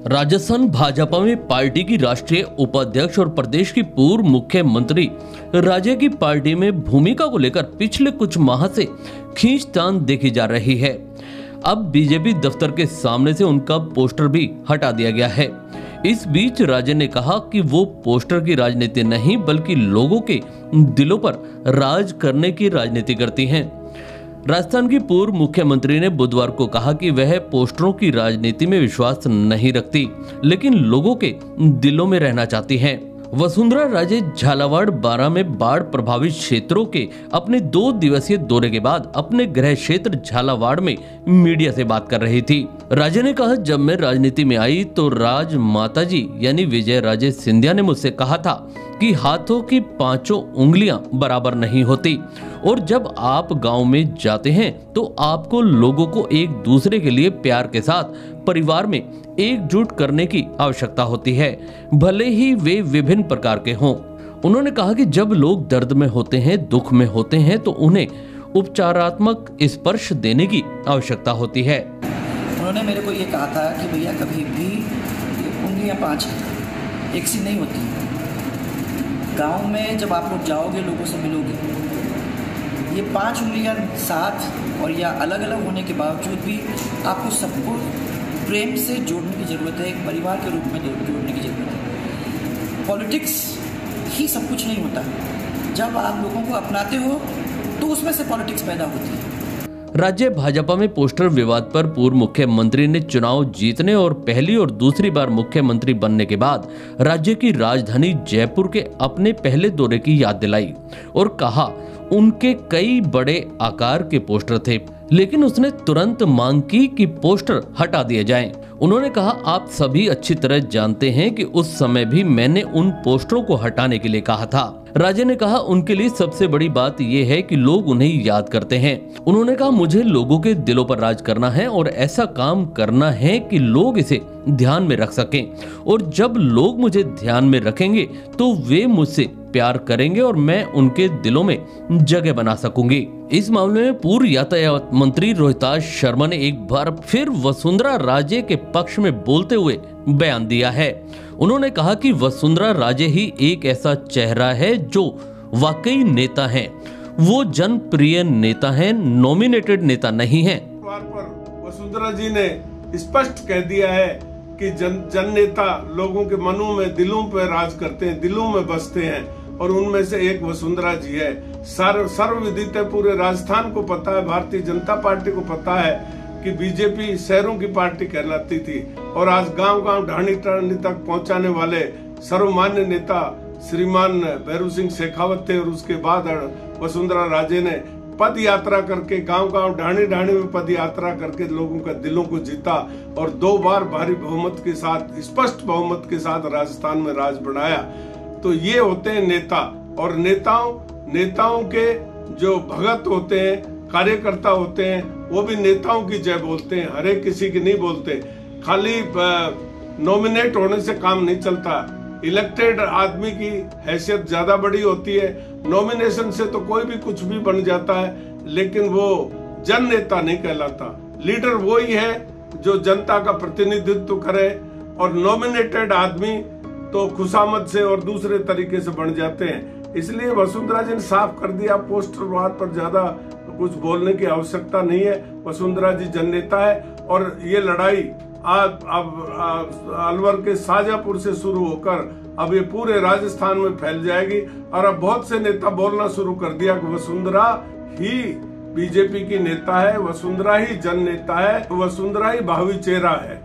राजस्थान भाजपा में पार्टी की राष्ट्रीय उपाध्यक्ष और प्रदेश की पूर्व मुख्यमंत्री राजे की पार्टी में भूमिका को लेकर पिछले कुछ माह से खींचतान देखी जा रही है। अब बीजेपी दफ्तर के सामने से उनका पोस्टर भी हटा दिया गया है। इस बीच राजे ने कहा कि वो पोस्टर की राजनीति नहीं बल्कि लोगों के दिलों पर राज करने की राजनीति करती हैं। राजस्थान की पूर्व मुख्यमंत्री ने बुधवार को कहा कि वह पोस्टरों की राजनीति में विश्वास नहीं रखती, लेकिन लोगों के दिलों में रहना चाहती हैं। वसुंधरा राजे झालावाड़ बारां में बाढ़ प्रभावित क्षेत्रों के अपने 2 दिवसीय दौरे के बाद अपने गृह क्षेत्र झालावाड़ में मीडिया से बात कर रही थी। राजे ने कहा, जब मैं राजनीति में आई तो राज माताजी यानी विजय राजे सिंधिया ने मुझसे कहा था कि हाथों की 5 उंगलियां बराबर नहीं होती और जब आप गांव में जाते हैं तो आपको लोगों को एक दूसरे के लिए प्यार के साथ परिवार में एकजुट करने की आवश्यकता होती है, भले ही वे विभिन्न प्रकार के हों। उन्होंने कहा कि जब लोग दर्द में होते हैं, दुख में होते हैं तो उन्हें उपचारात्मक स्पर्श देने की आवश्यकता होती है। उन्होंने मेरे को ये कहा था कि भैया कभी भी उंगलियां 5 एक सी नहीं होती। गांव में जब आप लोग जाओगे, लोगों से मिलोगे, ये 5 उंगलियां साथ और या अलग अलग होने के बावजूद भी आपको सबको प्रेम से जोड़ने की ज़रूरत है, एक परिवार के रूप में जोड़ने की ज़रूरत है। पॉलिटिक्स ही सब कुछ नहीं होता। जब आप लोगों को अपनाते हो तो उसमें से पॉलिटिक्स पैदा होती है। राज्य भाजपा में पोस्टर विवाद पर पूर्व मुख्यमंत्री ने चुनाव जीतने और पहली और दूसरी बार मुख्यमंत्री बनने के बाद राज्य की राजधानी जयपुर के अपने पहले दौरे की याद दिलाई और कहा उनके कई बड़े आकार के पोस्टर थे, लेकिन उसने तुरंत मांग की कि पोस्टर हटा दिए जाएं। उन्होंने कहा, आप सभी अच्छी तरह जानते हैं कि उस समय भी मैंने उन पोस्टरों को हटाने के लिए कहा था। राजे ने कहा, उनके लिए सबसे बड़ी बात यह है कि लोग उन्हें याद करते हैं। उन्होंने कहा, मुझे लोगों के दिलों पर राज करना है और ऐसा काम करना है कि लोग इसे ध्यान में रख सकें और जब लोग मुझे ध्यान में रखेंगे तो वे मुझसे प्यार करेंगे और मैं उनके दिलों में जगह बना सकूंगी। इस मामले में पूर्व यातायात मंत्री रोहिताश शर्मा ने एक बार फिर वसुंधरा राजे के पक्ष में बोलते हुए बयान दिया है। उन्होंने कहा कि वसुंधरा राजे ही एक ऐसा चेहरा है जो वाकई नेता है। वो जनप्रिय नेता हैं, नॉमिनेटेड नेता नहीं हैं। पर वसुंधरा जी ने स्पष्ट कह दिया है कि जन नेता लोगों के मनों में, दिलों पर राज करते हैं, दिलों में बसते हैं और उनमें से एक वसुंधरा जी है। सर्वविदित है, पूरे राजस्थान को पता है, भारतीय जनता पार्टी को पता है कि बीजेपी शहरों की पार्टी कहलाती थी और आज गांव-गांव, ढाणी-ढाणी तक पहुंचाने वाले सर्वमान्य नेता श्रीमान भैरू सिंह शेखावत थे और उसके बाद वसुंधरा राजे ने पद यात्रा करके गांव-गांव, ढाणी-ढाणी में पद यात्रा करके लोगों का दिलों को जीता और 2 बार भारी बहुमत के साथ, स्पष्ट बहुमत के साथ राजस्थान में राज बनाया। तो ये होते हैं नेता और नेताओं के जो भगत होते हैं, कार्यकर्ता होते हैं, वो भी नेताओं की जय बोलते हैं, हर एक किसी की नहीं बोलते। खाली नॉमिनेट होने से काम नहीं चलता। इलेक्टेड आदमी की हैसियत ज्यादा बड़ी होती है। नॉमिनेशन से तो कोई भी कुछ भी बन जाता है, लेकिन वो जन नेता नहीं कहलाता। लीडर वो ही है जो जनता का प्रतिनिधित्व करे और नॉमिनेटेड आदमी तो खुशामद से और दूसरे तरीके से बन जाते हैं। इसलिए वसुंधरा जी ने साफ कर दिया, पोस्टरवाद पर ज्यादा कुछ बोलने की आवश्यकता नहीं है। वसुंधरा जी जननेता है और ये लड़ाई अब अलवर के शाजापुर से शुरू होकर अब ये पूरे राजस्थान में फैल जाएगी और अब बहुत से नेता बोलना शुरू कर दिया कि वसुंधरा ही बीजेपी की नेता है, वसुंधरा ही जन नेता है, वसुंधरा ही भावी चेहरा है।